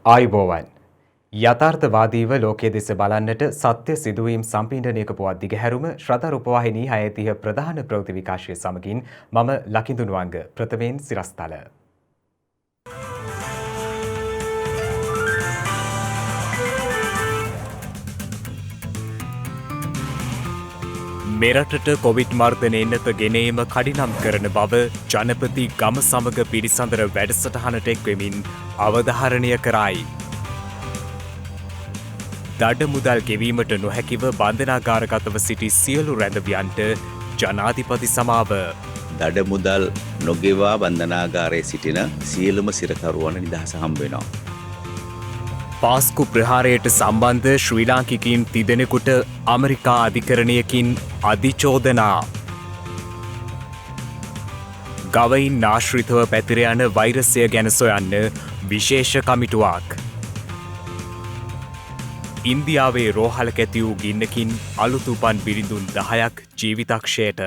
ආයුබෝවන් යථාර්ථවාදීව ලෝකයේ දෙස බලන්නට සත්‍ය සිදුවීම් සම්පීඩනයක පුවත් දිගහැරුම ශ්‍රද්ධා රූපවාහිනී 630 ප්‍රධාන ප්‍රවෘත්ති විකාශය සමගින් මම ලකිඳුනුවංග ප්‍රථමයෙන් සිරස්තල. මෙරටට කොවිඩ් මර්ධන එන්නත ගෙනීම කඩිනම් කරන බව ජනපති ගම සමග පිරිසඳර වැඩසටහනට එක්වෙමින් අවධාරණය කරයි. දඩ මුදල් ගෙවීමට නොහැකිව බන්ධනාගාරගතව සිටි සියලු රැඳවියන්ට ජනාධිපති සමාව. දඩ මුදල් නොගෙවා බන්ධනාගාරයේ සිටින සියලුම සිරකරුවන් නිදහස හම්බ වෙනවා. පාස්කු ප්‍රහාරයට සම්බන්ධ ශ්‍රී ලාංකිකයින් තිදෙනෙකුට ඇමරිකා අධිකරණයකින් අධිචෝදනා. ගවයින් ආශ්‍රිතව පැතිර යන වෛරසය ගැන සොයන්න විශේෂ කමිටුවක්. ඉන්දියාවේ රෝහලක ඇති වූ ගින්නකින් අලුත් උපන් බිරිඳුන් 10ක් ජීවිතක්ෂයට.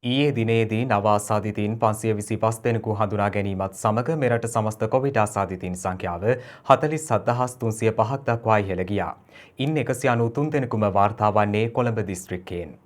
ඊයේ දිනේදී නව ආසාදිතයින් 525 දෙනෙකු හඳුනා ගැනීමත් සමග මෙරට සමස්ත කොවිඩ් ආසාදිතයින් සංඛ්‍යාව 47305ක් දක්වා ඉහළ ගියා. ඉන් 193 දෙනෙකුම වාර්තා වන්නේ කොළඹ දිස්ත්‍රික්කයෙන්.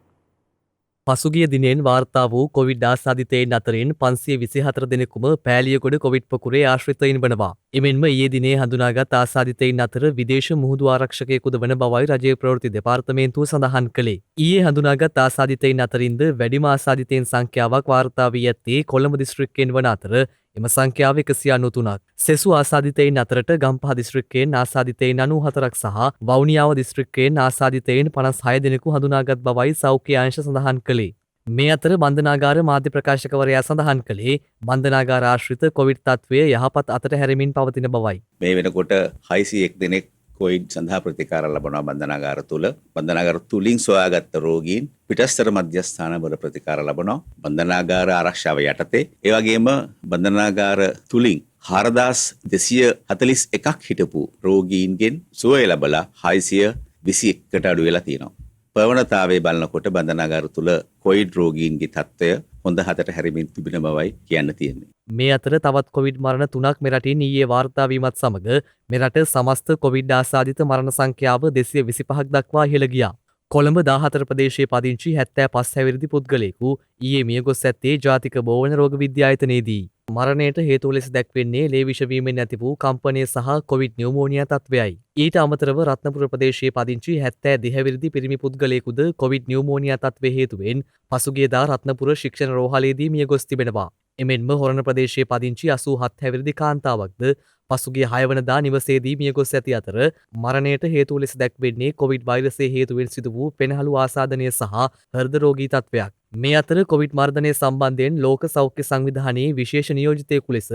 පසුගිය දිනෙන් වාර්තා වූ කොවිඩ් ආසාදිතයින් අතරින් 524 දෙනෙකුම පෑලියගොඩ කොවිඩ් පොකුරේ ආශ්‍රිතයින් වනවා. එමෙන්ම ඊයේ දිනේ හඳුනාගත් ආසාදිතයින් අතර විදේශ මුහුදු ආරක්ෂකයෙකුද වන බවයි රජයේ ප්‍රවෘත්ති දෙපාර්තමේන්තුව සඳහන් කළේ. ඊයේ හඳුනාගත් ආසාදිතයින් අතරින්ද වැඩිම ආසාදිතයින් සංඛ්‍යාවක් වාර්තා වී ඇත්තේ කොළඹ දිස්ත්‍රික්කයෙන් වන අතර එම සංඛ්‍යාව 193ක්. සෙසු ආසාදිතයින් අතරට ගම්පහ දිස්ත්‍රික්කයෙන් ආසාදිතයින් 94ක් සහ වවුනියාව දිස්ත්‍රික්කයෙන් ආසාදිතයින් 56 දෙනෙකු හඳුනාගත් බවයි සෞඛ්‍ය අංශ සඳහන් කළේ. මේ අතර බන්ධනාගාර මාධ්‍ය ප්‍රකාශකවරයා සඳහන් කළේ බන්ධනාගාර ආශ්‍රිත කොවිඩ් තත්ත්වය යහපත් අතට හැරෙමින් පවතින බවයි. මේ වෙනකොට 601 දෙනෙක් කොවිඩ් සඳහා ප්‍රතිකාර ලබනවා බන්ධනාගාර තුල. බන්ධනාගාර තුලින් සොයාගත් රෝගීන් පිටස්තර මධ්‍යස්ථානවල ප්‍රතිකාර ලබනවා බන්ධනාගාර ආරක්ෂාව යටතේ. ඒ වගේම බන්ධනාගාර තුලින් 4241ක් හිටපු රෝගීන්ගෙන් සුවය ලැබලා 621කට අඩු වෙලා තියෙනවා. ප්‍රවණතාවයේ බලනකොට බන්ධනාගාර තුල කොවිඩ් රෝගීන්ගේ තත්ත්වය හොඳ හතට හැරෙමින් තිබෙන බවයි කියන්න තියෙන්නේ. මේ අතර තවත් කොවිඩ් මරණ 3ක් මෙරටින් ඊයේ වාර්තා වීමත් සමග මෙරට සමස්ත කොවිඩ් ආසාදිත මරණ සංඛ්‍යාව 225ක් දක්වා ඉහළ ගියා. කොළඹ 14 ප්‍රදේශයේ පදිංචි 75 හැවිරිදි පුද්ගලයෙකු ඊයේ මියගොස් ඇත්තේ ජාතික බෝවන රෝග විද්‍යායතනයේදී. මරණයට හේතු ලෙස දැක්වෙන්නේ ලේ විෂවීමෙන් ඇති වූ කම්පනය සහ කොවිඩ් නියුමෝනියා තත්ත්වයයි. ඊට අමතරව රත්නපුර ප්‍රදේශයේ පදිංචි 72 හැවිරිදි පිරිමි පුද්ගලයෙකුද කොවිඩ් නියුමෝනියා තත්ත්වයේ හේතුවෙන් පසුගියදා රත්නපුර ශික්ෂණ රෝහලේදී මියගොස් තිබෙනවා. එමෙන්ම හොරණ ප්‍රදේශයේ පදිංචි 87 හැවිරිදි කාන්තාවක්ද පසුගිය 6 වනදා නිවසේදී මියගොස් ඇති අතර මරණයට හේතු ලෙස දැක්වෙන්නේ කොවිඩ් වෛරසයේ හේතුවෙන් සිදු වූ පෙනහළු ආසාදනය සහ හෘද රෝගී තත්ත්වයක්. මේ අතර කොවිඩ් මර්ධනය සම්බන්ධයෙන් ලෝක සෞඛ්‍ය සංවිධානයේ විශේෂ නියෝජිතයෙකු ලෙස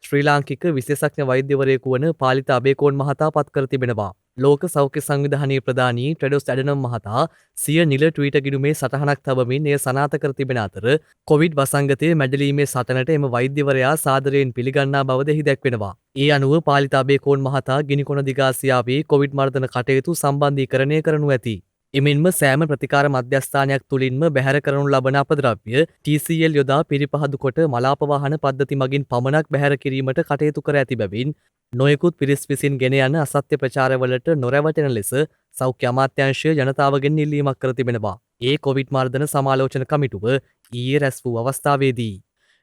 ශ්‍රී ලාංකික විශේෂඥ වෛද්‍යවරයෙකු වන පාලිත අබේකෝන් මහතා පත් කර තිබෙනවා. ලෝක සෞඛ්‍ය සංවිධානයේ ප්‍රධානී ටෙඩොස් ඇඩනම් මහතා සිය නිල ට්වීට ගිණුමේ සටහනක් තබමින් එය සනාථ කර තිබෙන අතර කොවිඩ් වසංගතය මැඩලීමේ සටනට එම වෛද්‍යවරයා සාදරයෙන් පිළිගන්නා බවද එහි දැක්වෙනවා. ඒ අනුව පාලිත අබේකෝන් මහතා ගිනිකොන දිගාසියාවේ කොවිඩ් මර්ධන කටයුතු සම්බන්ධීකරණය කරනු ඇති. එමෙන්ම සෑම ප්‍රතිකාර මධ්‍යස්ථානයක් තුළින්ම බැහැර කරනු ලබන අපද්‍රව්‍ය TCL යොදා පිරිපහදු කොට මලාප වාහන පද්ධති මගින් පමණක් බැහැර කිරීමට කටයුතු කර ඇති බැවින් නොයෙකුත් පිරිස් විසින් ගෙන යන අසත්‍ය ප්‍රචාරවලට නොරැවටෙන ලෙස සෞඛ්‍ය අමාත්‍යාංශය ජනතාවගෙන් ඉල්ලීමක් කර තිබෙනවා. ඒ කොවිඩ් මර්ධන සමාලෝචන කමිටුව ඊයේ රැස් වූ අවස්ථාවේදී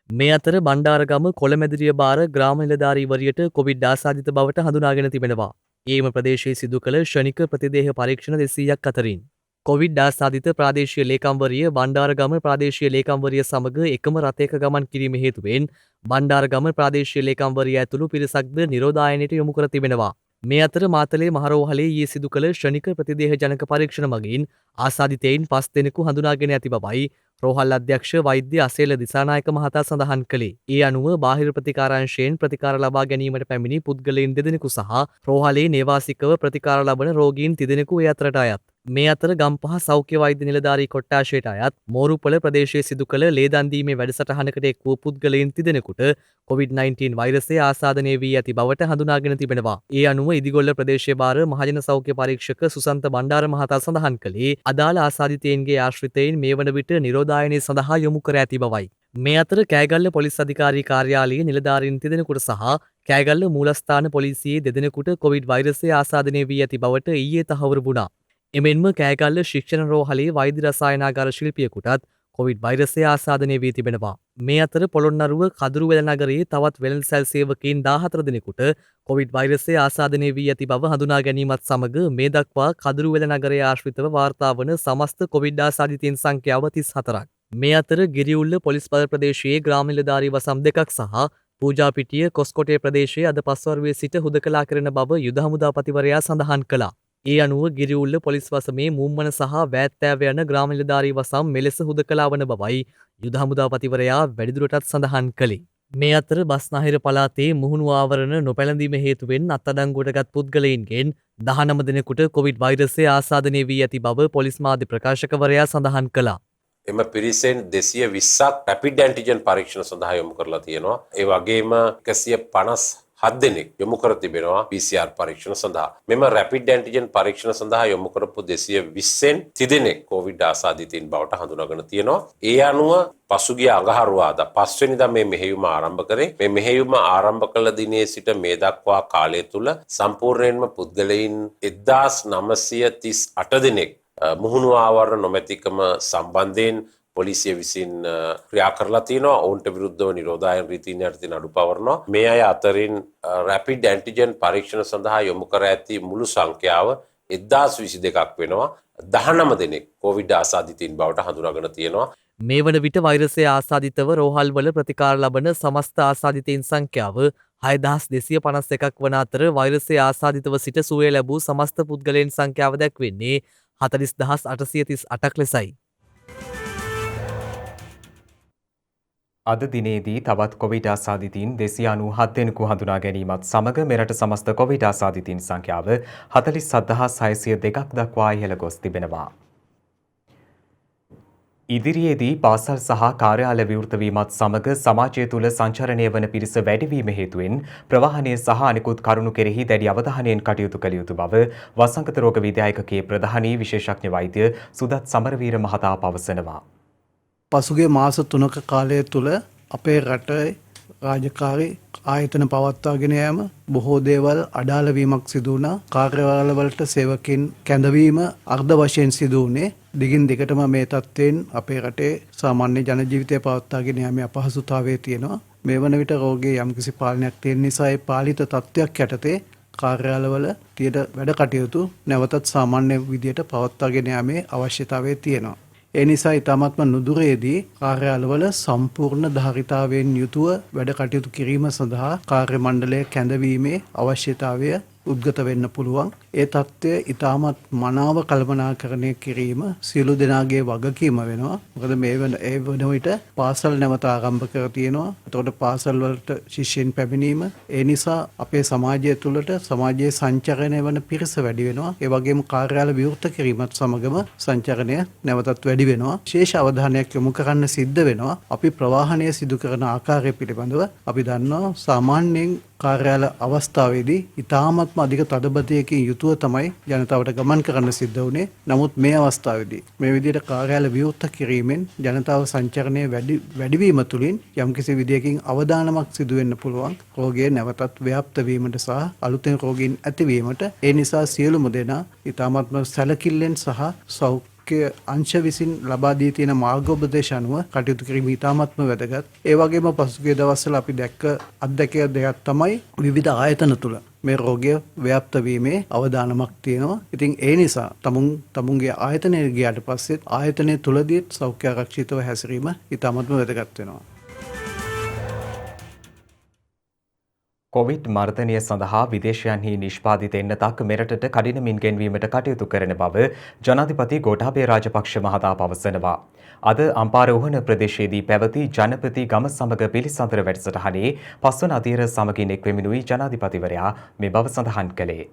මේ අතර බණ්ඩාරගම කොළමැදිරිය බාර ග්‍රාම නිලධාරීවරියට කොවිඩ් ආසාදිත බවට හඳුනාගෙන තිබෙනවා. ඒම ප්‍රදේශයේ සිදු කළ ක්ෂණික ප්‍රතිදේහ පරීක්ෂණ 200ක් අතරින් කොවිඩ් ආසාදිත ප්‍රාදේශීය ලේකම්වරිය බණ්ඩාරගම ප්‍රාදේශීය ලේකම්වරිය සමග එකම රථයක ගමන් කිරීම හේතුවෙන් බණ්ඩාරගම ප්‍රාදේශීය ලේකම්වරිය ඇතුළු පිරිසක්ද නිරෝධායනයට යොමු කර තිබෙනවා. මේ අතර මාතලේ මහරෝහලේ ඊයේ සිදු කළ ක්ෂණික ප්‍රතිදේහ ජනක පරීක්ෂණ මගින් ආසාදිතයින් 5 දෙනෙකු හඳුනාගෙන ඇති බවයි රෝහල් අධ්‍යක්ෂ වෛද්‍ය අසේල දිසානායක මහතා සඳහන් කළේ. ඒ අනුව බාහිර ප්‍රතිකාරාංශයෙන් ප්‍රතිකාර ලබා ගැනීමට පැමිණි පුද්ගලයන් 2 දෙනෙකු සහ රෝහලේ නේවාසිකව ප්‍රතිකාර ලබන රෝගීන් 3 දෙනෙකු ඒ අතරට අයත්. මේ අතර ගම්පහ සෞඛ්‍ය වෛද්‍ය නිලධාරී කොට්ටාශයට අයත් මෝරුපොළ ප්‍රදේශයේ සිදු කළ ලේදන් දීමේ වැඩසටහනකට එක් වූ පුද්ගලයන් තිදෙනෙකුට COVID-19 වෛරසය ආසාදනය වී ඇති බවට හඳුනාගෙන තිබෙනවා. ඒ අනුව ඉදිගොල්ල ප්‍රදේශයේ භාර මහජන සෞඛ්‍ය පරීක්ෂක සුසන්ත බණ්ඩාර මහතා සඳහන් කළේ අදාළ ආසාදිතයින්ගේ ආශ්‍රිතයින් මේ වන විට නිරෝධායනය සඳහා යොමු කර ඇති බවයි. මේ අතර කෑගල්ල පොලිස් අධිකාරී කාර්යාලයේ නිලධාරීන් තිදෙනෙකුට සහ කෑගල්ල මූලස්ථාන පොලිසියේ දෙදෙනෙකුට කොවිඩ් වෛරසය ආසාදනය වී ඇති බවට ඊයේ තහවුරු වුණා. එමෙන්ම කෑගල්ල ශික්ෂණ රෝහලේ වෛද්‍ය රසායනාගාර ශිල්පියෙකුටත් කොවිඩ් වෛරසය ආසාදනය වී තිබෙනවා. මේ අතර පොළොන්නරුව කදුරුවෙල නගරයේ තවත් වෙළඳසැල් සේවකයින් 14 දෙනෙකුට කොවිඩ් වෛරසය ආසාදනය වී ඇති බව හඳුනා ගැනීමත් සමග මේ දක්වා කදුරුවෙල නගරයේ ආශ්‍රිතව වාර්තා වන සමස්ත කොවිඩ් ආසාදිතයින් සංඛ්‍යාව 34ක්. මේ අතර ගිරිඋල්ල පොලිස් බල ප්‍රදේශයේ ග්‍රාම නිලධාරී වසම් දෙකක් සහ පූජාපිටිය කොස්කොටේ ප්‍රදේශයේ අද පස්වරුවේ සිට හුදකලා කරන බව යුද හමුදාපතිවරයා සඳහන් කළා. ඒ අනුව ගිරිඋල්ල පොලිස් වසමේ මුම්මන සහ වෑත්තෑව යන ග්‍රාම නිලධාරී වසම් මෙලෙස හුදකලා වන බවයි යුද හමුදාපතිවරයා වැඩිදුරටත් සඳහන් කළේ. මේ අතර බස්නාහිර පළාතේ මුහුණු ආවරණ නොපැළඳීම හේතුවෙන් අත්අඩංගුවටගත් පුද්ගලයින්ගෙන් 19 දෙනෙකුට කොවිඩ් වෛරසය ආසාදනය වී ඇති බව පොලිස් මාධ්‍ය ප්‍රකාශකවරයා සඳහන් කළා. එම පිරිසෙන් 220ක් රැපිඩ් ඇන්ටිජන් පරීක්ෂණ සඳහා යොමු කරලා තියෙනවා. ඒ වගේම 157 දෙනෙක් යොමු කර තිබෙනවා PCR පරීක්ෂණ සඳහා. මෙම රැපිඩ් ඇන්ටිජන් පරීක්ෂණ සඳහා යොමු කරපු 220න් 30 දෙනෙක් COVID ආසාදිතයින් බවට හඳුනාගෙන තියෙනවා. ඒ අනුව පසුගිය අඟහරුවාදා 5 වෙනිදා මේ මෙහෙයුම ආරම්භ කරේ. මේ මෙහෙයුම ආරම්භ කළ දිනේ සිට මේ දක්වා කාලය තුල සම්පූර්ණයෙන්ම පුද්ගලයන් 1938 දෙනෙක් මුහුණු ආවරණ නොමැතිකම සම්බන්ධයෙන් පොලිසිය විසින් ක්‍රියා කරලා තියෙනවා. ඔවුන්ට විරුද්ධව නිරෝධායන රීතීන් යටතේ නඩු පවරනවා. මේ අය අතරින් රැපිඩ් ඇන්ටිජන් පරීක්ෂණ සඳහා යොමු කර ඇති මුළු සංඛ්‍යාව 1022ක් වෙනවා. 19 දෙනෙක් කොවිඩ් ආසාදිතයින් බවට හඳුනාගෙන තියෙනවා. මේ වන විට වෛරසය ආසාදිතව රෝහල්වල ප්‍රතිකාර ලබන සමස්ත ආසාදිතයින් සංඛ්‍යාව 6251ක් වන අතර වෛරසය ආසාදිතව සිට සුවය ලැබූ සමස්ත පුද්ගලයන් සංඛ්‍යාව දැක්වෙන්නේ 40838ක් ලෙසයි. අද දිනේදී තවත් කොවිඩ් ආසාදිතයින් 297 දෙනෙකු හඳුනා ගැනීමත් සමග මෙරට සමස්ත කොවිඩ් ආසාදිතයින් සංඛ්‍යාව 47602ක් දක්වා ඉහළ ගොස් තිබෙනවා. ඉදිරියේදී පාසල් සහ කාර්යාල විවෘත වීමත් සමග සමාජය තුළ සංචරණය වන පිරිස වැඩිවීම හේතුවෙන් ප්‍රවාහනය සහ අනෙකුත් කරුණු කෙරෙහි දැඩි අවධානයෙන් කටයුතු කළ යුතු බව වසංගත රෝග විද්‍යායකගේ ප්‍රධානී විශේෂඥ වෛද්‍ය සුදත් සමරවීර මහතා පවසනවා. පසුගිය මාස 3ක කාලය තුළ අපේ රටේ රාජකාරී ආයතන පවත්වාගෙන යාම බොහෝ දේවල් අඩාල වීමක් සිදු වුණා. කාර්යාලවලට සේවකින් කැඳවීම අර්ධ වශයෙන් සිදු වුණේ. දිගින් දිගටම මේ තත්ත්වයෙන් අපේ රටේ සාමාන්‍ය ජන ජීවිතය පවත්වාගෙන යාමේ අපහසුතාවය තියෙනවා. මේ වන විට රෝගයේ යම්කිසි පාලනයක් තියෙන නිසා ඒ පාලිත තත්ත්වයක් යටතේ කාර්යාලවල තියෙන වැඩ කටයුතු නැවතත් සාමාන්‍ය විදියට පවත්වාගෙන යාමේ අවශ්‍යතාවය තියෙනවා. ඒ නිසා ඊටමත්ම නුදුරේදී කාර්යාලවල සම්පූර්ණ ධාරිතාවයෙන් යුතුව වැඩ කටයුතු කිරීම සඳහා කාර්ය මණ්ඩලය කැඳවීමේ අවශ්‍යතාවය උද්ගත වෙන්න පුළුවන්. ඒ தත්ත්වය ඊටමත් මනාව කල්පනාකරණය කිරීම සියලු දෙනාගේ වගකීම වෙනවා. මොකද මේ වන විට පාසල් නැවත ආරම්භ කර තියෙනවා. එතකොට පාසල් වලට ශිෂ්‍යයන් පැමිණීම ඒ නිසා අපේ සමාජය තුළට සමාජයේ සංචරණය වන පිරිස වැඩි වෙනවා. ඒ වගේම කාර්යාල විවෘත කිරීමත් සමගම සංචරණය නැවතත් වැඩි වෙනවා. විශේෂ අවධානයක් යොමු කරන්න සිද්ධ වෙනවා. අපි ප්‍රවාහනය සිදු කරන ආකාරය පිළිබඳව අපි දන්නවා සාමාන්‍යයෙන් කාර්යාල අවස්ථාවේදී ඊටාත්ම අධික තදබදයකින් යුතුව තමයි ජනතාවට ගමන් කරන්න සිද්ධ වුණේ. නමුත් මේ අවස්ථාවේදී මේ විදිහට කාර්යාල විවෘත කිරීමෙන් ජනතාව සංචරණය වැඩිවීම තුළින් යම්කිසි විදියකින් අවදානමක් සිදු වෙන්න පුළුවන්. රෝගය නැවතත් ව්‍යාප්ත වීමට සහ අලුතෙන් රෝගීන් ඇතිවීමට. ඒ නිසා සියලුම දෙනා ඊටාත්ම සැලකිල්ලෙන් සහ අංශ විසින් ලබා දී තියෙන මාර්ගෝපදේශ අනුව කටයුතු කිරීම ඉතාමත්ම වැදගත්. ඒ වගේම පසුගිය දවස්වල අපි අත්දැකිය දෙයක් තමයි විවිධ ආයතන තුල මේ රෝගය ව්‍යාප්ත වීමේ අවදානමක් තියෙනවා. ඉතින් ඒ නිසා තමුන්ගේ ආයතනයේ ගියාට පස්සේ ආයතනයේ තුලදී සෞඛ්‍ය ආරක්ෂිතව හැසිරීම ඉතාමත්ම වැදගත් වෙනවා. කොවිඩ් මර්ධනය සඳහා විදේශයන්හි නිෂ්පාදිත එන්නතක් මෙරටට කඩිනමින් ගෙන්වීමට කටයුතු කරන බව ජනාධිපති ගෝඨාභය රාජපක්ෂ මහතා පවසනවා. අද අම්පාරෝහණ ප්‍රදේශයේදී පැවති ජනපති ගම සමග පිළිසඳර වැඩසටහනේ පස්වන අධීර සමගින් එක් වෙමිනුයි ජනාධිපතිවරයා මේ බව සඳහන් කළේ.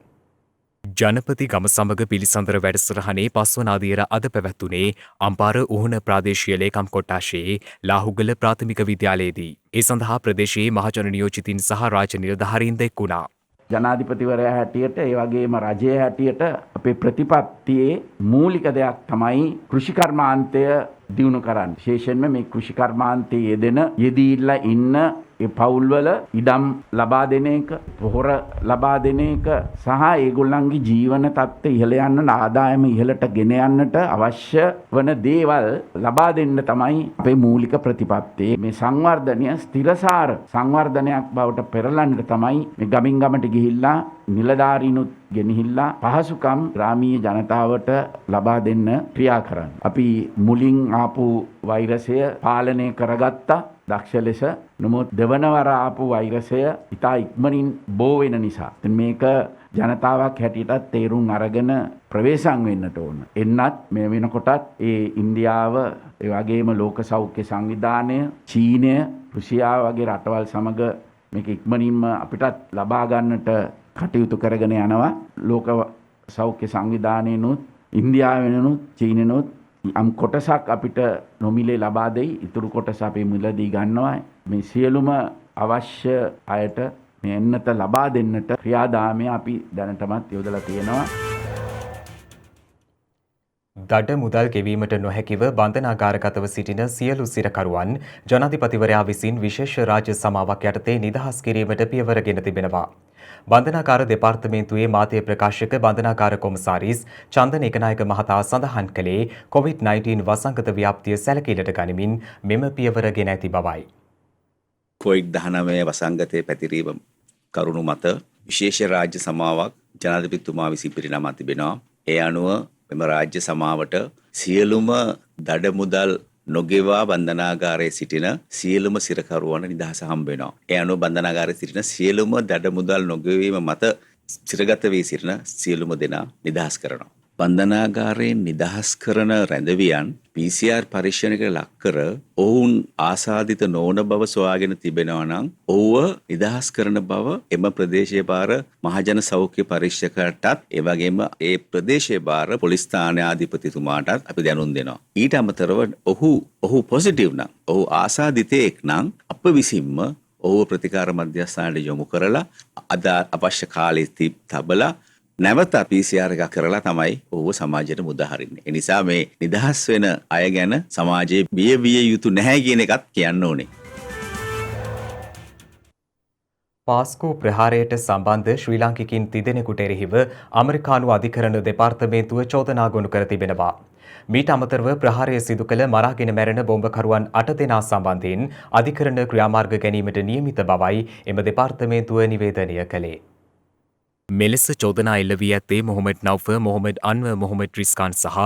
ජනපති ගම සමග පිළිසඳර වැඩසටහනේ පස්වන අදියර අද පැවැත්වුණේ අම්පාර උහුණ ප්‍රාදේශීය ලේකම් කොට්ටාශයේ ලාහුගල ප්‍රාථමික විද්‍යාලයේදී. ඒ සඳහා ප්‍රදේශයේ මහජන නියෝජිතින් සහ රාජ්‍ය නිලධාරීන්ද එක් වුණා. ජනාධිපතිවරයා හැටියට ඒ වගේම රජය හැටියට අපේ ප්‍රතිපත්තියේ මූලික දෙයක් තමයි කෘෂිකර්මාන්තය දියුණු කරන්න. විශේෂයෙන්ම මේ කෘෂිකර්මාන්තයේ යෙදීලා ඉන්න ඒ පවුල්වල ඉඩම් ලබා දෙන එක, පොහොර ලබා දෙන එක සහ ඒගොල්ලන්ගේ ජීවන තත්ත්වය ඉහළ යන්න, ආදායම ඉහළට ගෙන යන්නට අවශ්‍ය වන දේවල් ලබා දෙන්න තමයි අපේ මූලික ප්‍රතිපත්තිය. මේ සංවර්ධනය ස්ථිරසාර සංවර්ධනයක් බවට පෙරලන්න තමයි මේ ගමින් ගමට ගිහිල්ලා නිලධාරීනුත් ගෙනහිල්ලා පහසුකම් ග්‍රාමීය ජනතාවට ලබා දෙන්න ක්‍රියා කරන්න. අපි මුලින් ආපු වෛරසය පාලනය කරගත්තා දක්ෂ ලෙස. නමුත් දෙවනවර ආපු වෛරසය ඉතා ඉක්මනින් බෝ වෙන නිසා මේක ජනතාවක් හැටියටත් තේරුම් අරගෙන ප්‍රවේශම් වෙන්නට ඕන. එන්නත් මේ වෙනකොටත් ඒ ඉන්දියාව, ඒ වගේම ලෝක සෞඛ්‍ය සංවිධානය, චීනය, රුසියාව වගේ රටවල් සමග මේක ඉක්මනින්ම අපිටත් ලබා ගන්නට කටයුතු කරගෙන යනවා. ලෝක සෞඛ්‍ය සංවිධානයනුත්, ඉන්දියාවෙනුත්, චීනෙනුත් යම් කොටසක් අපිට නොමිලේ ලබා දෙයි. ඉතුරු කොටස අපි මිලදී ගන්නවා. මේ සියලුම අවශ්‍ය අයට මේ එන්නත ලබා දෙන්නට ක්‍රියාදාමය අපි දැනටමත් යොදලා තියෙනවා. දඩ මුදල් ගෙවීමට නොහැකිව බන්ධනාගාරගතව සිටින සියලු සිරකරුවන් ජනාධිපතිවරයා විසින් විශේෂ රාජ්‍ය සමාවක් යටතේ නිදහස් කිරීමට පියවරගෙන තිබෙනවා. බන්ධනාගාර දෙපාර්තමේන්තුවේ මාධ්‍ය ප්‍රකාශක බන්ධනාගාර කොමසාරිස් චන්දන ඒකනායක මහතා සඳහන් කළේ COVID-19 වසංගත ව්‍යාප්තිය සැලකිල්ලට ගනිමින් මෙම පියවර ගෙන ඇති බවයි. COVID-19 වසංගතයේ පැතිරීම කරුණු මත විශේෂ රාජ්‍ය සමාවක් ජනාධිපතිතුමා විසින් පිරිනමා තිබෙනවා. ඒ අනුව මෙම රාජ්‍ය සමාවට සියලුම දඩ මුදල් නොගෙවා බන්ධනාගාරයේ සිටින සියලුම සිරකරුවන් නිදහස හම්බ වෙනවා. ඒ අනුව බන්ධනාගාරයේ සිටින සියලුම දඩ මුදල් නොගෙවීම මත සිරගත වී සිටින සියලුම දෙනා නිදහස් කරනවා. බන්ධනාගාරයෙන් නිදහස් කරන රැඳවියන් PCR පරීක්ෂණයකට ලක් කර ඔවුන් ආසාදිත නොවන බව සොයාගෙන තිබෙනවා නම් ඔව්ව නිදහස් කරන බව එම ප්‍රදේශයේ බාර මහජන සෞඛ්‍ය පරීක්ෂකයටත් ඒ වගේම ඒ ප්‍රදේශයේ බාර පොලිස් ස්ථානාධිපතිතුමාටත් අපි දැනුම් දෙනවා. ඊට අමතරව ඔහු පොසිටිව් නම්, ඔහු ආසාදිතයෙක් නම් අප විසින්ම ඔහුව ප්‍රතිකාර මධ්‍යස්ථානයට යොමු කරලා අද අවශ්‍ය කාලයේ තබලා නැවත PCR එක කරලා තමයි ඔහුව සමාජයට මුදාහරින්නේ. ඒ නිසා මේ නිදහස් වෙන අය ගැන සමාජයේ බිය විය යුතු නැහැ කියන එකත් කියන්න ඕනේ. පාස්කු ප්‍රහාරයට සම්බන්ධ ශ්‍රී ලාංකිකින් තිදෙනෙකුට එරෙහිව අමරිකානු අධිකරණ දෙපාර්තමේන්තුව චෝදනා ගොනු කර තිබෙනවා. මීට අමතරව ප්‍රහාරය සිදු කළ මරාගෙන මැරෙන බෝම්බකරුවන් 8 දෙනා සම්බන්ධයෙන් අධිකරණ ක්‍රියාමාර්ග ගැනීමට නියමිත බවයි එම දෙපාර්තමේන්තුව නිවේදනය කළේ. මෙලෙස චෝදනා එල්ල වී ඇත්තේ මොහොමඩ් නව්ෆ, මොහොමඩ් අන්වර්, මොහොමඩ් රිස්කාන් සහ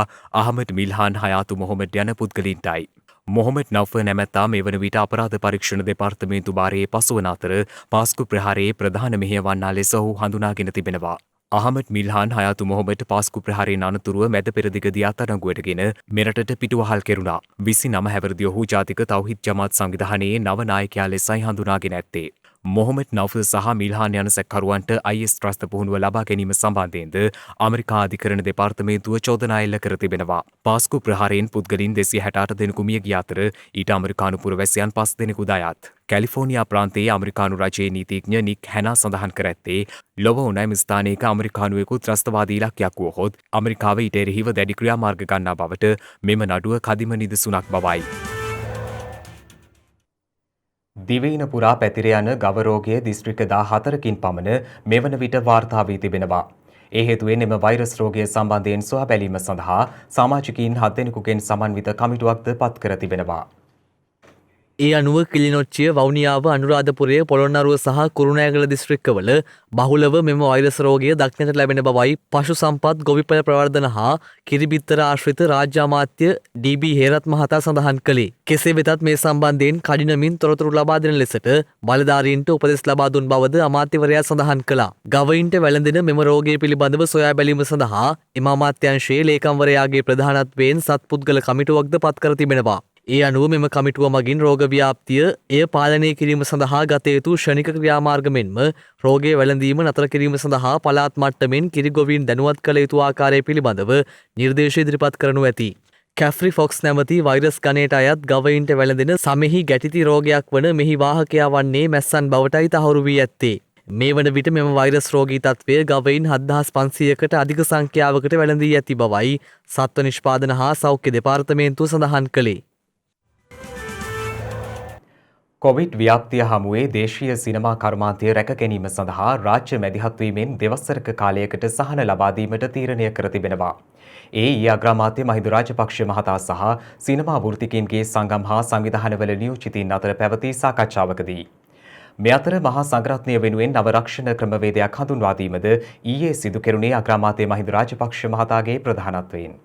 අහමඩ් මිල්හාන් හයාතු මොහොමඩ් යන පුද්ගලයින්ටයි. මොහොමඩ් නව්ෆ නැමැත්තා මේ වන විට අපරාධ පරීක්ෂණ දෙපාර්තමේන්තු භාරයේ පසුවන අතර පාස්කු ප්‍රහාරයේ ප්‍රධාන මෙහෙයවන්නා ලෙස ඔහු හඳුනාගෙන තිබෙනවා. අහමඩ් මිල්හාන් හයාතු මොහොමඩ් පාස්කු ප්‍රහාරයෙන් අනතුරුව මැද පෙරදිග දිය අත්අඩංගුවටගෙන මෙරටට පිටුවහල් කෙරුණා. 29 හැවිරිදි ඔහු ජාතික තෞහිද් ජමාත් සංවිධානයේ නව නායකයා ලෙසයි හඳුනාගෙන ඇත්තේ. මොහොමඩ් නව්ෆ සහ මිල්හාන් යන සැකකරුවන්ට IS ත්‍රස්ත පුහුණුව ලබා ගැනීම සම්බන්ධයෙන්ද ඇමරිකා අධිකරණ දෙපාර්තමේන්තුව චෝදනා එල්ල කර තිබෙනවා. පාස්කු ප්‍රහාරයෙන් පුද්ගලින් 268 දෙනෙකු මිය ගිය අතර ඊට ඇමරිකානු පුරවැසියන් 5 දෙනෙකුද අයත්. කැලිෆෝනියා ප්‍රාන්තයේ ඇමරිකානු රජයේ නීතිඥ නික් හැනා සඳහන් කර ඇත්තේ ලොව ඕනෑම ස්ථානයක ඇමරිකානුවෙකු ත්‍රස්තවාදී ඉලක්කයක් වුවහොත් ඇමරිකාව ඊට එරෙහිව දැඩි ක්‍රියාමාර්ග ගන්නා බවට මෙම නඩුව කදිම නිදසුනක් බවයි. දිවයින පුරා පැතිර යන ගව රෝගය දිස්ත්‍රික්ක 14කින් පමණ මෙවන විට වාර්තා වී තිබෙනවා. ඒ හේතුවෙන් එම වෛරස් රෝගය සම්බන්ධයෙන් සොයා බැලීම සඳහා සමාජිකයින් 7 දෙනෙකුගෙන් සමන්විත කමිටුවක්ද පත් කර තිබෙනවා. ඒ අනුව කිලිනොච්චිය, වවුනියාව, අනුරාධපුරය, පොළොන්නරුව සහ කුරුණෑගල දිස්ත්‍රික්කවල බහුලව මෙම වෛරස් රෝගය දක්නට ලැබෙන බවයි පශු සම්පත්, ගොවිපළ ප්‍රවර්ධන හා කිරිබිත්තර ආශ්‍රිත රාජ්‍ය අමාත්‍ය ඩී.බී. හේරත් මහතා සඳහන් කළේ. කෙසේ වෙතත් මේ සම්බන්ධයෙන් කඩිනමින් තොරතුරු ලබා දෙන ලෙසට බලධාරීන්ට උපදෙස් ලබා දුන් බවද අමාත්‍යවරයා සඳහන් කළා. ගවයින්ට වැළඳෙන මෙම රෝගය පිළිබඳව සොයා බැලීම සඳහා එම අමාත්‍යංශයේ ලේකම්වරයාගේ ප්‍රධානත්වයෙන් සත්පුද්ගල කමිටුවක්ද පත් කර තිබෙනවා. ඒ අනුව මෙම කමිටුව මගින් රෝග ව්‍යාප්තිය එය පාලනය කිරීම සඳහා ගත යුතු ෂණික ක්‍රියාමාර්ග මෙන්ම රෝගය වැළඳීම නතර කිරීම සඳහා පළාත් මට්ටමින් කිරිගොවීන් දැනුවත් කළ යුතු ආකාරය පිළිබඳව නිර්දේශ ඉදිරිපත් කරනු ඇති. කැෆ්රි ෆොක්ස් නැමති වෛරස් ගණයට අයත් ගවයින්ට වැළඳෙන සමෙහි ගැටිති රෝගයක් වන මෙහි වාහකයා වන්නේ මැස්සන් බවටයි තහවුරු වී ඇත්තේ. මේ වන විට මෙම වෛරස් රෝගී තත්ත්වය ගවයින් 7500කට අධික සංඛ්‍යාවකට වැළඳී ඇති බවයි සත්ව නිෂ්පාදන හා සෞඛ්‍ය දෙපාර්තමේන්තුව සඳහන් කළේ. කොවිඩ් ව්‍යාප්තිය හමුවේ දේශීය සිනමා කර්මාන්තය රැක ගැනීම සඳහා රාජ්‍ය මැදිහත්වීමෙන් දෙවසරක කාලයකට සහන ලබා දීමට තීරණය කර තිබෙනවා. ඊයේ අග්‍රාමාත්‍ය මහින්ද රාජපක්ෂ මහතා සහ සිනමා වෘත්තිකයින්ගේ සංගම් හා සංවිධානවල නියෝජිතයින් අතර පැවති සාකච්ඡාවකදී මේ අතර මහා සංඝරත්නය වෙනුවෙන් නව රක්ෂණ ක්‍රමවේදයක් හඳුන්වා දීමද ඊයේ සිදු කෙරුණේ අග්‍රාමාත්‍ය මහින්ද රාජපක්ෂ මහතාගේ ප්‍රධානත්වයෙන්.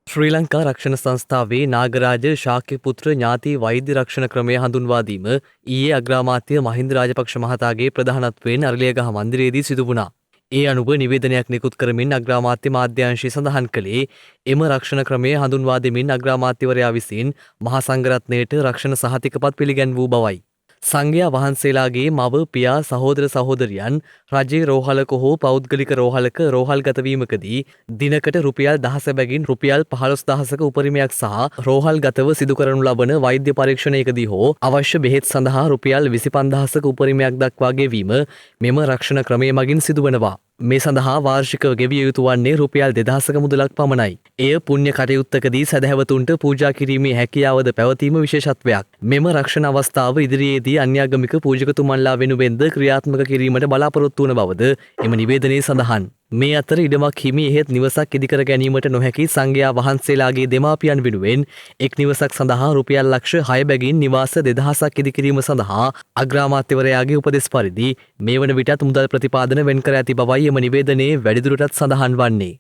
ශ්‍රී ලංකා රක්ෂණ සංස්ථාවේ නාගරාජ ශාක්‍යපුත්‍ර ඥාති වෛද්‍ය රක්ෂණ ක්‍රමය හඳුන්වා දීම ඊයේ අග්‍රාමාත්‍ය මහින්ද රාජපක්ෂ මහතාගේ ප්‍රධානත්වයෙන් අරලියගහ මන්දිරයේදී සිදු වුණා. ඒ අනුව නිවේදනයක් නිකුත් කරමින් අග්‍රාමාත්‍ය මාධ්‍යාංශය සඳහන් කළේ එම රක්ෂණ ක්‍රමය හඳුන්වා දෙමින් අග්‍රාමාත්‍යවරයා විසින් මහා සංඝරත්නයට රක්ෂණ සහතිකපත් පිළිගැන්වූ බවයි. සංඝයා වහන්සේලාගේ මව පියා සහෝදර සහෝදරියන් රජයේ රෝහලක හෝ පෞද්ගලික රෝහලක රෝහල්ගත වීමකදී දිනකට රුපියල් 10 බැගින් රුපියල් 15000ක උපරිමයක් සහ රෝහල්ගතව සිදු කරනු ලබන වෛද්‍ය පරීක්ෂණයකදී හෝ අවශ්‍ය බෙහෙත් සඳහා රුපියල් 25000ක උපරිමයක් දක්වා ගෙවීම මෙම රක්ෂණ ක්‍රමය මගින් සිදුවනවා. මේ සඳහා වාර්ෂිකව ගෙවිය යුතු වන්නේ රුපියල් 2000ක මුදලක් පමණයි. එය පුණ්‍ය කටයුත්තකදී සදහැවතුන්ට පූජා කිරීමේ හැකියාවද පැවතීම විශේෂත්වයක්. මෙම රක්ෂණ අවස්ථාව ඉදිරියේදී අන්‍යාගමික පූජකතුමන්ලා වෙනුවෙන්ද ක්‍රියාත්මක කිරීමට බලාපොරොත්තු වන බවද එම නිවේදනයේ සඳහන්. මේ අතර ඉඩමක් හිමි එහෙත් නිවසක් ඉදිකර ගැනීමට නොහැකි සංඝයා වහන්සේලාගේ දෙමාපියන් වෙනුවෙන් එක් නිවසක් සඳහා රුපියල් ලක්ෂ 6 බැගින් නිවාස 2000ක් ඉදිකිරීම සඳහා අග්‍රාමාත්‍යවරයාගේ උපදෙස් පරිදි මේ වන විටත් මුදල් ප්‍රතිපාදන වෙන් කර ඇති බවයි එම නිවේදනයේ වැඩිදුරටත් සඳහන් වන්නේ.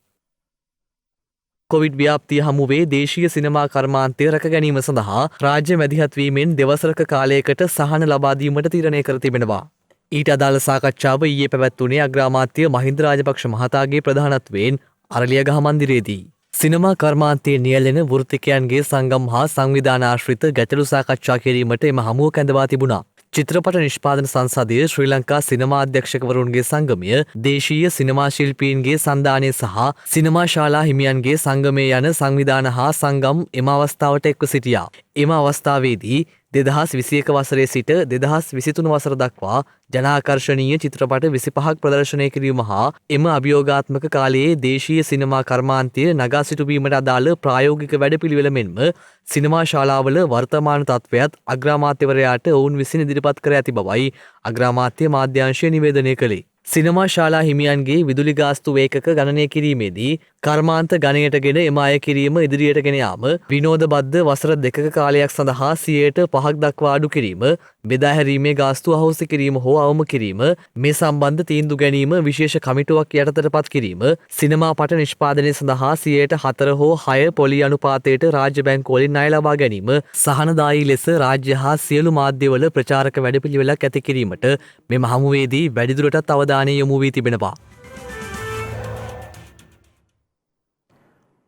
කොවිඩ් ව්‍යාප්තිය හමුවේ දේශීය සිනමා කර්මාන්තය රැක ගැනීම සඳහා රාජ්‍ය මැදිහත්වීමෙන් දෙවසරක කාලයකට සහන ලබා දීමට තීරණය කර තිබෙනවා. ඊට අදාළ සාකච්ඡාව ඊයේ පැවැත්වුණේ අග්‍රාමාත්‍ය මහින්ද රාජපක්ෂ මහතාගේ ප්‍රධානත්වයෙන් අරලියගහ මන්දිරයේදී. සිනමා කර්මාන්තයේ නියැලෙන වෘත්තිකයන්ගේ සංගම් හා සංවිධාන ආශ්‍රිත ගැටළු සාකච්ඡා කිරීමට එම හමුව කැඳවා තිබුණා. චිත්‍රපට නිෂ්පාදන සංසදය ශ්‍රී ලංකා සිනමා අධ්‍යක්ෂකවරුන්ගේ සංගමය දේශීය සිනමා ශිල්පීන්ගේ සන්ධානය සහ සිනමා ශාලා හිමියන්ගේ සංගමය යන සංවිධාන හා සංගම් එම අවස්ථාවට එක්ව සිටියා. එම අවස්ථාවේදී 2021 වසරේ සිට 2023 වසර දක්වා ජනාකර්ශනීය චිත්‍රපට 25ක් ප්‍රදර්ශනය කිරීම හා එම අභියෝගාත්මක කාලයේ දේශීය සිනමා කර්මාන්තය නගා සිටුවීමට අදාළ ප්‍රායෝගික වැඩපිළිවෙල මෙන්ම සිනමා ශාලාවල වර්තමාන තත්ත්වයත් අග්‍රාමාත්‍යවරයාට ඔවුන් විසින් ඉදිරිපත් කර ඇති බවයි අග්‍රාමාත්‍ය මාධ්‍යාංශය නිවේදනය කළේ. සිනමා ශාලා හිමියන්ගේ විදුලි ගාස්තු ඒකක ගණනය කිරීමේදී කර්මාන්ත ගණයටගෙන එම අය කිරීම ඉදිරියට ගෙන යාම, විනෝදබද්ධ වසර 2ක කාලයක් සඳහා 5% දක්වා අඩු කිරීම, බෙදා හැරීමේ ගාස්තු අහෝසි කිරීම හෝ අවම කිරීම, මේ සම්බන්ධ තීන්දුව ගැනීම විශේෂ කමිටුවක් යටතටපත් කිරීම, සිනමා පට නිෂ්පාදනය සඳහා 4% හෝ 6 පොලි අනුපාතයට රාජ්‍ය බැංකුවලින් ණය ලබා ගැනීම, සහනදායී ලෙස රාජ්‍ය හා සියලු මාධ්‍යවල ප්‍රචාරක වැඩපිළිවෙලක් ඇති කිරීමට මෙම හමුවේදී වැඩිදුරටත් අවධානය යොමු වී තිබෙනවා.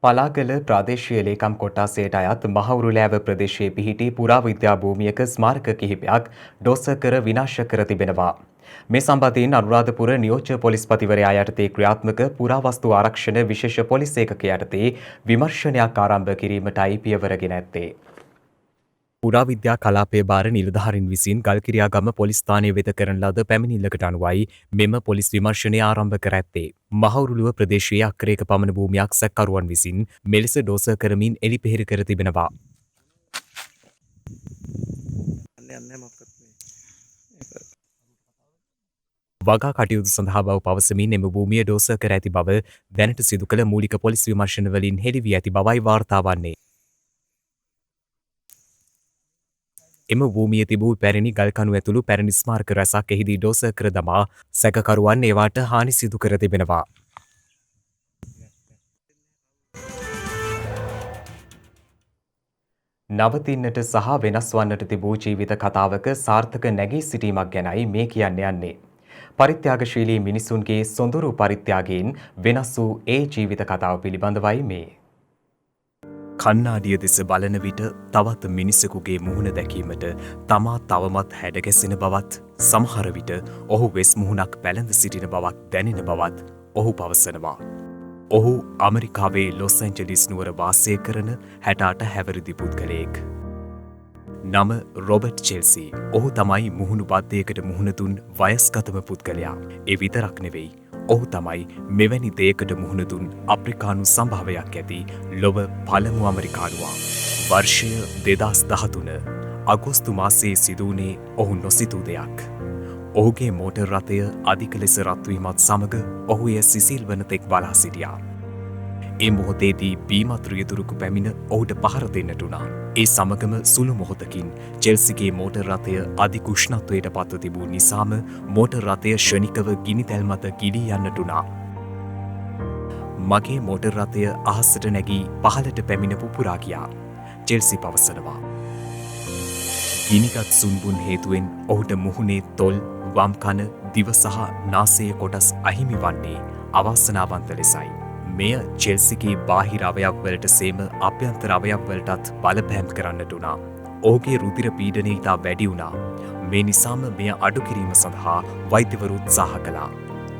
පලාගල ප්‍රාදේශීය ලේකම් කොට්ටාසයට අයත් මහවුරුලෑව ප්‍රදේශයේ පිහිටි පුරාවිද්‍යා භූමියක ස්මාරක කිහිපයක් ඩොසකර විනාශ කර තිබෙනවා. මේ සම්බන්ධයෙන් අනුරාධපුර නියෝජ්‍ය පොලිස්පතිවරයා යටතේ ක්‍රියාත්මක පුරාවස්තු ආරක්ෂණ විශේෂ පොලිස් ඒකකය යටතේ විමර්ශනයක් ආරම්භ කිරීමටයි පියවරගෙන ඇත්තේ. පුරාවිද්‍යා කලාපයේ භාර නිලධාරීන් විසින් ගල්කිරියාගම පොලිස් ස්ථානය වෙත කරන ලද පැමිණිල්ලකට අනුවයි මෙම පොලිස් විමර්ශනය ආරම්භ කර ඇත්තේ. මහවුරුළුව ප්‍රදේශයේ අක්කරයක පමණ භූමියක් සැකකරුවන් විසින් මෙලෙස ඩෝස කරමින් එළිපෙහෙර කර තිබෙනවා. වගා කටයුතු සඳහා බව පවසමින් එම භූමිය ඩෝස කර ඇති බව දැනට සිදු කළ මූලික පොලිස් විමර්ශනවලින් හෙළි වී ඇති බවයි වාර්තා වන්නේ. එම භූමිය තිබූ පැරණි ගල්කණු ඇතුළු පැරණි ස්මාරක රැසක් එහිදී ඩෝස කර දමා සැකකරුවන් ඒවාට හානි සිදු කර තිබෙනවා. නවතින්නට සහ වෙනස් වන්නට තිබූ ජීවිත කතාවක සාර්ථක නැගී සිටීමක් ගැනයි මේ කියන්න යන්නේ. පරිත්‍යාගශීලී මිනිසුන්ගේ සොඳුරු පරිත්‍යාගයෙන් වෙනස් වූ ඒ ජීවිත කතාව පිළිබඳවයි මේ. කන්නාඩිය දෙස බලන විට තවත් මිනිසකුගේ මුහුණ දැකීමට තමා තවමත් හැඩගැසෙන බවත් සමහර විට ඔහු වෙස් මුහුණක් පැළඳ සිටින බවක් දැනෙන බවත් ඔහු පවසනවා. ඔහු අමරිකාවේ ලොස් ඇන්ජලිස් නුවර වාසය කරන 68 හැවිරිදි පුද්ගලයෙක්. නම රොබර්ට් චෙල්සි. ඔහු තමයි මුහුණු බද්ධයකට මුහුණ දුන් වයස්ගතම පුද්ගලයා. ඒ විතරක් නෙවෙයි. ඔහු තමයි මෙවැනි දෙයකට මුහුණ දුන් අප්‍රිකානු සම්භාවයක් ඇති ලොව පළමු අමරිකානුවා. වර්ෂය 2013 අගෝස්තු මාසයේ සිදුවුණේ ඔහු නොසිතූ දෙයක්. ඔහුගේ මෝටර් රථය අධික ලෙස රත්වීමත් සමග ඔහු එය සිසිල් වන තෙක් බලා සිටියා. ඒ මොහොතේදී බීමත් රියදුරකු පැමිණ ඔහුට පහර දෙන්නට වුණා. ඒ සමගම සුළු මොහොතකින් චෙල්සිගේ මෝටර් රථය අධික උෂ්ණත්වයට පත්ව තිබූ නිසාම මෝටර් රථය ක්ෂණිකව ගිනිතැල් මත ගිලී යන්නට වුණා. මගේ මෝටර් රථය අහසට නැගී පහළට පැමිණ පුපුරා ගියා. චෙල්සි පවසනවා. ගිනිගත් සුන්බුන් හේතුවෙන් ඔහුට මුහුණේ තොල්, වම් කන, දිව සහ නාසය කොටස් අහිමි වන්නේ අවාසනාවන්ත ලෙසයි. මෙය චෙල්සිගේ බාහිර අවයවවලට සේම අභ්‍යන්තර අවයවවලටත් බලපෑම් කරන්නට වුණා. ඔහුගේ රුධිර පීඩනය ඉතා වැඩි වුණා. මේ නිසාම මෙය අඩු කිරීම සඳහා වෛද්‍යවරු උත්සාහ කළා.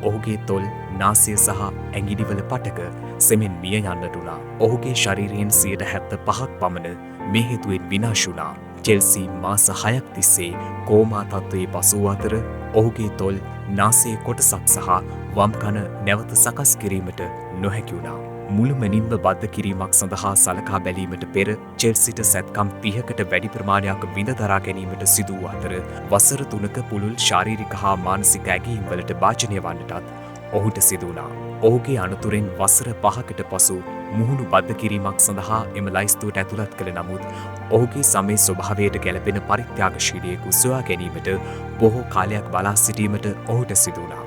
ඔහුගේ තොල්, නාසය සහ ඇඟිලිවල පටක සෙමෙන් මිය යන්නට වුණා. ඔහුගේ ශරීරයෙන් 75% පමණ මේ හේතුවෙන් විනාශ වුණා. චෙල්සි මාස 6ක් තිස්සේ කෝමා තත්ත්වයේ පසු වූ අතර ඔහුගේ තොල්, නාසයේ කොටසක් සහ වම් කන නැවත සකස් කිරීමට නොහැකි වුණා. මුළුමනින්ම බද්ධ කිරීමක් සඳහා සලකා බැලීමට පෙර චෙල්සිට සැත්කම් 30කට වැඩි ප්‍රමාණයක් විඳ දරා ගැනීමට සිදු වූ අතර වසර 3ක පුළුල් ශාරීරික හා මානසික ඇගීම් වලට භාජනය වන්නටත් ඔහුට සිදු වුණා. ඔහුගේ අනතුරෙන් වසර 5කට පසු මුහුණු බද්ධ කිරීමක් සඳහා එම ලයිස්තුවට ඇතුළත් කළ නමුත් ඔහුගේ සමේ ස්වභාවයට ගැලපෙන පරිත්‍යාගශීලියෙකු සොයා ගැනීමට බොහෝ කාලයක් බලා සිටීමට ඔහුට සිදු වුණා.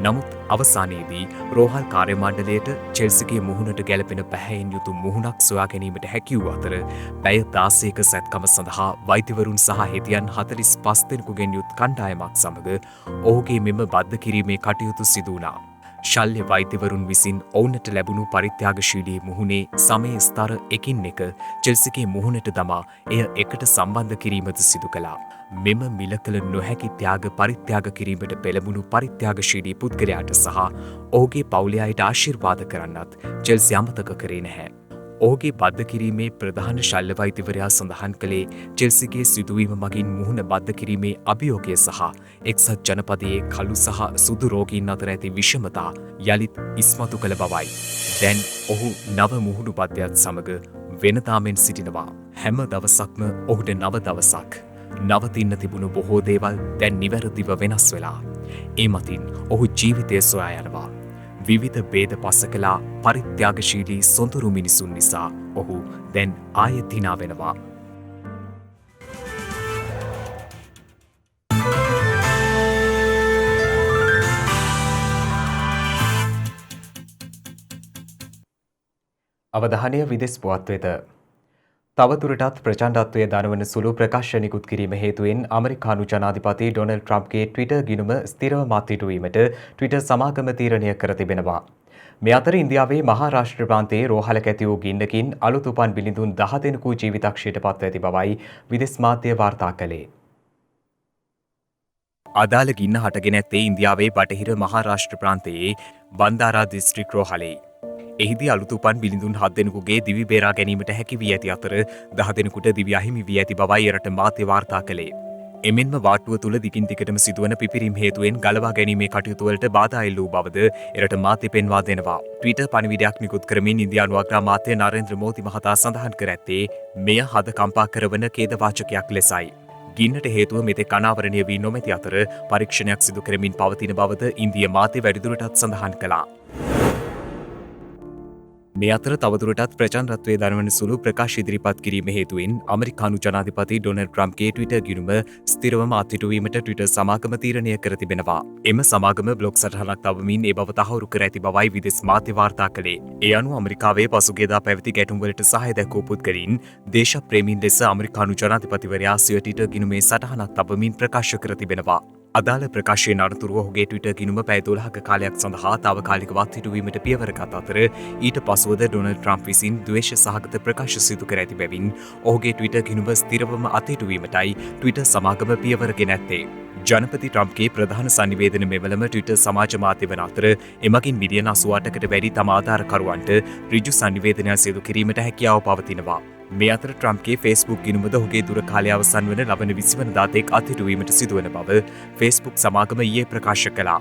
නමුත් අවසානයේදී රෝහල් කාර්ය මණ්ඩලයට චෙල්සිගේ මුහුණට ගැලපෙන පැහැයෙන් යුතු මුහුණක් සොයා ගැනීමට හැකි වූ අතර පැය 16ක සැත්කම සඳහා වෛද්‍යවරුන් සහ හෙදියන් 45 දෙනෙකුගෙන් යුත් කණ්ඩායමක් සමග ඔහුගේ මෙම බද්ධ කිරීමේ කටයුතු සිදු වුණා. ශල්‍ය වෛද්‍යවරුන් විසින් ඔවුන්ට ලැබුණු පරිත්‍යාගශීලී මුහුණේ සමයේ ස්තර එකින් එක චෙල්සිගේ මුහුණට දමා එය එකට සම්බන්ධ කිරීමද සිදු කළා. මෙම මිල කළ නොහැකි ත්‍යාග පරිත්‍යාග කිරීමට පෙළඹුණු පරිත්‍යාගශීලී පුද්ගලයාට සහ ඔහුගේ පවුලේ අයට ආශිර්වාද කරන්නත් චෙල්සි අමතක කරේ නැහැ. ඔහුගේ බද්ධ කිරීමේ ප්‍රධාන ශල්‍ය වෛද්‍යවරයා සඳහන් කළේ චෙල්සිගේ සිදුවීම මගින් මුහුණ බද්ධ කිරීමේ අභියෝගය සහ එක්සත් ජනපදයේ කළු සහ සුදු රෝගීන් අතර ඇති විෂමතා යළිත් ඉස්මතු කළ බවයි. දැන් ඔහු නව මුහුණු බද්ධයත් සමග වෙනතාමෙන් සිටිනවා. හැම දවසක්ම ඔහුට නව දවසක්. නවතින්න තිබුණු බොහෝ දේවල් දැන් නිවැරදිව වෙනස් වෙලා. ඒ මතින් ඔහු ජීවිතය සොයා යනවා. විවිධ ભેද පස කළා පරිත්‍යාගශීලී සොඳුරු මිනිසුන් නිසා ඔහු දැන් ආයෙත් hina වෙනවා. අවධානය විදෙස් පුවත් වෙත. තවදුරටත් ප්‍රචණ්ඩත්වය දනවන සුළු ප්‍රකාශ නිකුත් කිරීම හේතුවෙන් අමරිකානු ජනාධිපති ඩොනල්ඩ් ට්‍රම්ප්ගේ ට්විටර් ගිණුම ස්ථිරව මත්හිටුවීමට ට්විටර් සමාගම තීරණය කර තිබෙනවා. මේ අතර ඉන්දියාවේ මහාරාෂ්ට්‍ර ප්‍රාන්තයේ රෝහලක ඇති වූ ගින්නකින් අලුත් උපන් බිලිඳුන් 10 දෙනෙකු ජීවිතක්ෂයට පත්ව ඇති බවයි විදෙස් මාධ්‍ය වාර්තා කළේ. අදාළ ගින්න හටගෙන ඇත්තේ ඉන්දියාවේ බටහිර මහාරාෂ්ට්‍ර ප්‍රාන්තයේ බන්දාරා දිස්ත්‍රික් රෝහලේ. එහිදී අලුත් උපන් බිලිඳුන් 7 දෙනෙකුගේ දිවි බේරා ගැනීමට හැකි වී ඇති අතර 10 දෙනෙකුට දිවි අහිමි වී ඇති බවයි එරට මාධ්‍ය වාර්තා කළේ. එමෙන්ම වාට්ටුව තුළ දිගින් දිගටම සිදුවන පිපිරීම් හේතුවෙන් ගලවා ගැනීමේ කටයුතු වලට බාධා එල්ල වූ බවද එරට මාධ්‍ය පෙන්වා දෙනවා. ට්විටර් පණිවිඩයක් නිකුත් කරමින් ඉන්දියානු අග්‍රාමාත්‍ය නරේන්ද්‍ර මෝදි මහතා සඳහන් කර ඇත්තේ මෙය හද කම්පා කරවන ඛේදවාචකයක් ලෙසයි. ගින්නට හේතුව මෙතෙක් අනාවරණය වී නොමැති අතර පරීක්ෂණයක් සිදු කරමින් පවතින බවද ඉන්දිය මාධ්‍ය වැඩිදුරටත් සඳහන් කළා. මේ අතර තවදුරටත් ප්‍රචණ්ඩත්වයේ දනවන සුළු ප්‍රකාශ ඉදිරිපත් කිරීම හේතුවෙන් අමරිකානු ජනාධිපති ඩොනල්ඩ් ට්‍රම්ප්ගේ ට්විටර් ගිණුම ස්ථිරවම අත්හිටුවීමට ට්විටර් සමාගම තීරණය කර තිබෙනවා. එම සමාගම බ්ලොග් සටහනක් තවමින් ඒ බව තහවුරු කර ඇති බවයි විදෙස් මාධ්‍ය වාර්තා කළේ. ඒ අනුව ඇමරිකාවේ පසුගියදා පැවති ගැටුම්වලට සහාය දැක්වූ පුද්ගලයින් දේශප්‍රේමීන් ලෙස අමරිකානු ජනාධිපතිවරයා සිය ට්විටර් ගිණුමේ සටහනක් තබමින් ප්‍රකාශ කර තිබෙනවා. අදාළ ප්‍රකාශයෙන් අනතුරුව ඔහුගේ ට්විටර් ගිණුම පැය 12ක කාලයක් සඳහා తాවකාලිකව අත්හිටුවීමට පියවර ගත් අතර ඊට පසුවද ඩොනල්ඩ් ට්‍රම්ප් විසින් ද්වේෂ සහගත ප්‍රකාශ සිදු කර ඇති බැවින් ඔහුගේ ට්විටර් ගිණුම ස්ථිරවම අත්හිටුවීමටයි ට්විටර් සමාගම පියවර ගෙන ඇත්තේ. ජනපති ට්‍රම්ප්ගේ ප්‍රධාන සංනිවේදන මෙවලම ට්විටර් සමාජ මාධ්‍ය වන අතර එමගින් මිලියන 88කට වැඩි තම ආධාරකරුවන්ට ඍජු සංනිවේදනයක් සිදු කිරීමට හැකියාව පවතිනවා. මේ අතර ට්‍රම්ප්ගේ ෆේස්බුක් ගිණුමද ඔහුගේ දුර කාලය අවසන් වන ලබන 20 වනදා තෙක් අත්හිටුවීමට සිදුවන බව ෆේස්බුක් සමාගම ඊයේ ප්‍රකාශ කළා.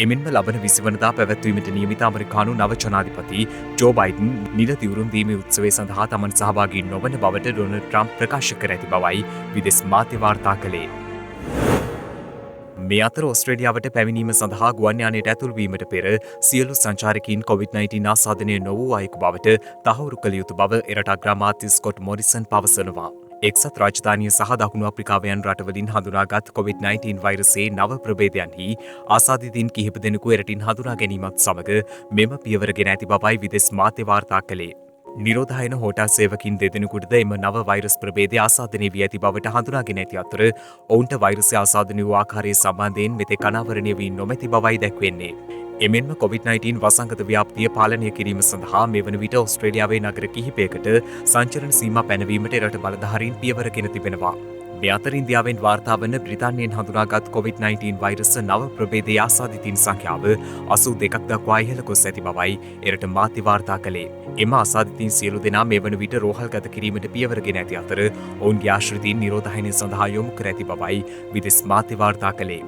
එමෙන්ම ලබන 20 වනදා පැවැත්වීමට නියමිත අමරිකානු නව ජනාධිපති ජෝ බයිඩන් නිල දිවුරුම් දීමේ උත්සවය සඳහා තමන් සහභාගී නොවන බවට ඩොනල්ඩ් ට්‍රම්ප් ප්‍රකාශ කර ඇති බවයි විදෙස් මාධ්‍ය වාර්තා කළේ. මේ අතර ඔස්ට්‍රේලියාවට පැමිණීම සඳහා ගුවන් යානයට ඇතුළු වීමට පෙර සියලු සංචාරකයින් COVID-19 ආසාදනය නොවූ අයෙකු බවට තහවුරු කළ යුතු බව එරට අග්‍රාමාත්‍ය ස්කොට් මොරිසන් පවසනවා. එක්සත් රාජධානිය සහ දකුණු අප්‍රිකාවයන් රටවලින් හඳුනාගත් COVID-19 වෛරසයේ නව ප්‍රභේදයන්හි ආසාදිතයින් කිහිප දෙනෙකු එරටින් හඳුනා ගැනීමත් සමග මෙම පියවර ගෙන ඇති බවයි විදෙස් මාධ්‍ය වාර්තා කළේ. නිරෝධායන හෝටල් සේවකින් දෙදෙනෙකුටද එම නව වෛරස් ප්‍රභේදය ආසාදනය වී ඇති බවට හඳුනාගෙන ඇති අතර ඔවුන්ට වෛරසය ආසාදනය වූ ආකාරය සම්බන්ධයෙන් මෙතෙක් අනාවරණය වී නොමැති බවයි දැක්වෙන්නේ. එමෙන්ම COVID-19 වසංගත ව්‍යාප්තිය පාලනය කිරීම සඳහා මේ වන විට ඔස්ට්‍රේලියාවේ නගර කිහිපයකට සංචරණ සීමා පැනවීමට එරට බලධාරීන් පියවර ගෙන තිබෙනවා. මේ අතර ඉන්දියාවෙන් වාර්තා වන බ්‍රිතාන්‍යයෙන් හඳුනාගත් COVID-19 වෛරස නව ප්‍රභේදයේ ආසාදිතයින් සංඛ්‍යාව 82ක් දක්වා ඉහළ ගොස් ඇති බවයි එරට මාධ්‍ය වාර්තා කළේ. එම ආසාදිතයින් සියලු දෙනා මේ වන විට රෝහල්ගත කිරීමට පියවර ගෙන ඇති අතර ඔවුන්ගේ ආශ්‍රිතයින් නිරෝධායනය සඳහා යොමු කර ඇති බවයි විදෙස් මාධ්‍ය වාර්තා කළේ.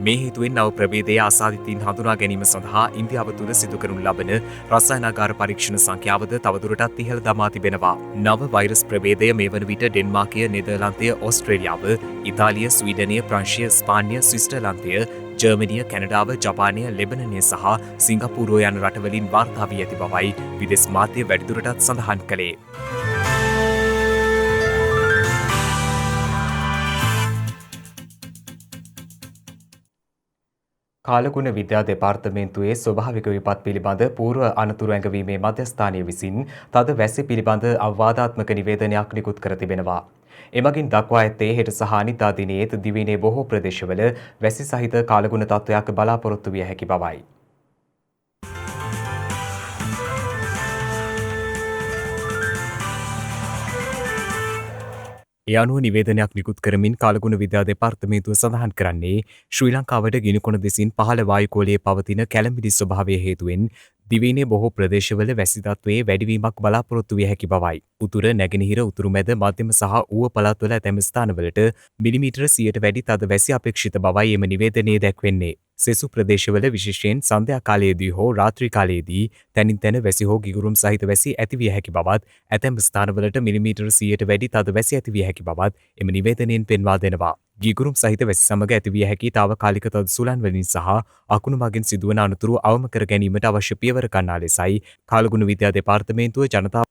මේ හේතුවෙන් නව ප්‍රභේදයේ ආසාදිතයින් හඳුනා ගැනීම සඳහා ඉන්දියාව තුළ සිදු කරනු ලබන රසායනාගාර පරීක්ෂණ සංඛ්‍යාවද තවදුරටත් ඉහළ දමා තිබෙනවා. නව වෛරස් ප්‍රභේදය මේ වන විට ඩෙන්මාර්කය, නෙදර්ලන්තය, ඕස්ට්‍රේලියාව, ඉතාලිය, ස්වීඩනය, ප්‍රංශය, ස්පාන්‍ය, ස්විට්සර්ලන්තය, ජර්මනිය, කැනඩාව, ජපානය, ලෙබනනය සහ සිංගප්පූරුව යන රටවලින් වාර්තා වී ඇති බවයි විදෙස් මාධ්‍ය වැඩිදුරටත් සඳහන් කළේ. කාලගුණ විද්‍යා දෙපාර්තමේන්තුවේ ස්වභාවික විපත් පිළිබඳ පූර්ව අනතුරු ඇඟවීමේ මධ්‍යස්ථානය විසින් තද වැසි පිළිබඳ අවවාදාත්මක නිවේදනයක් නිකුත් කර තිබෙනවා. එමගින් දක්වා ඇත්තේ හෙට සහ අනිද්දා දිනයේත් දිවයිනේ බොහෝ ප්‍රදේශවල වැසි සහිත කාලගුණ තත්ත්වයක් බලාපොරොත්තු විය හැකි බවයි. ඒ අනුව නිවේදනයක් නිකුත් කරමින් කාලගුණ විද්‍යා දෙපාර්තමේන්තුව සඳහන් කරන්නේ ශ්‍රී ලංකාවට ගිනිකොන දෙසින් පහළ වායුකෝලයේ පවතින කැළඹිලි ස්වභාවය හේතුවෙන් දිවයිනේ බොහෝ ප්‍රදේශවල වැසි තත්ත්වයේ වැඩිවීමක් බලාපොරොත්තු විය හැකි බවයි. උතුර, නැගෙනහිර, උතුරු මැද, මධ්‍යම සහ ඌව පළාත්වල ඇතැම් ස්ථානවලට මිලිමීටර 100ට වැඩි තද වැසි අපේක්ෂිත බවයි එම නිවේදනයේ දැක්වෙන්නේ. සෙසු ප්‍රදේශවල විශේෂයෙන් සන්ධ්‍යා කාලයේදී හෝ රාත්‍රී කාලයේදී තැනින් තැන වැසි හෝ ගිගුරුම් සහිත වැසි ඇතිවිය හැකි බවත් ඇතැම් ස්ථානවලට මිලිමීටර 100ට වැඩි තද වැසි ඇතිවිය හැකි බවත් එම නිවේදනයෙන් පෙන්වා දෙනවා. ගිගුරුම් සහිත වැසි සමග ඇතිවිය හැකි තාවකාලික තද සුළං වලින් සහ අකුණු මගින් සිදුවන අනතුරු අවම කර ගැනීමට අවශ්‍ය පියවර ගන්නා ලෙසයි කාලගුණ විද්‍යා දෙපාර්තමේන්තුව ජනතාව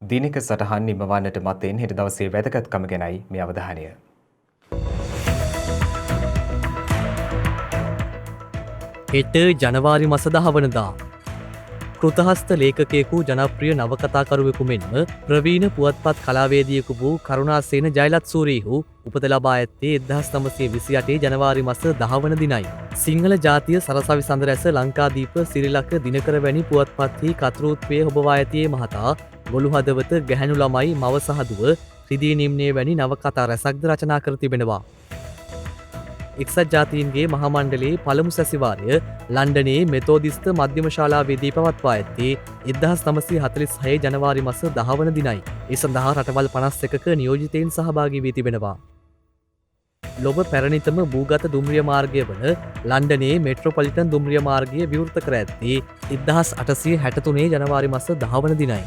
දිනක සටහන් නිමවන්නට මතෙන් හෙට දවසේ වැදගත්කම ගැනයි මේ අවධානය. හෙට ජනවාරි මස 10 වනදා කෘතහස්ත ලේඛකයෙකු ජනප්‍රිය නවකතාකරුවෙකු මෙන්ම ප්‍රවීණ පුවත්පත් කලාවේදියෙකු වූ කරුණාසේන ජයලත් සූරීහු උපත ලබා ඇත්තේ 1928 ජනවාරි මස 10 වන දිනයි. සිංහල ජාතිය සරසවි සඳ රැස ලංකාදීප සිරිලක දිනකර වැනි පුවත්පත්හි කතෘත්වයේ හොබවා ඇතියේ මහතා ගොළු හදවත ගැහැණු ළමයි මව සහදුව රිදී නිම්නයේ වැනි නවකතා රැසක්ද රචනා කර තිබෙනවා. එක්සත් ජාතීන්ගේ මහමණ්ඩලයේ පළමු සැසිවාරය ලන්ඩනයේ මෙතෝදිස්ත මධ්‍යම ශාලාවේදී පවත්වා ඇත්තේ 1946 ජනවාරි මස 10 වන දිනයි. ඒ සඳහා රටවල් 51ක නියෝජිතයින් සහභාගී වී තිබෙනවා. ලොව පැරණිතම භූගත දුම්රිය මාර්ගය වන ලන්ඩනයේ මෙට්‍රොපොලිටන් දුම්රිය මාර්ගය විවෘත කර ඇත්තේ 1863 ජනවාරි මස 10 වන දිනයි.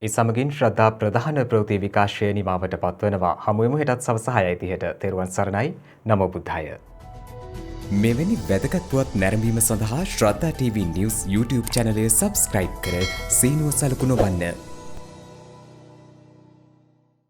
ඒ සමගින් ශ්‍රද්ධා ප්‍රධාන ප්‍රවෘත්ති විකාශය නිමාවට පත්වනවා. හමුවෙමු හෙටත් සවස 6:30ට. තෙරුවන් සරණයි. නමෝ බුද්ධාය. මෙවැනි වැදගත් පුවත් නැරඹීම සඳහා ශ්‍රද්ධා TV News YouTube channel එක subscribe කර සීනුව සලකුණු වන්න.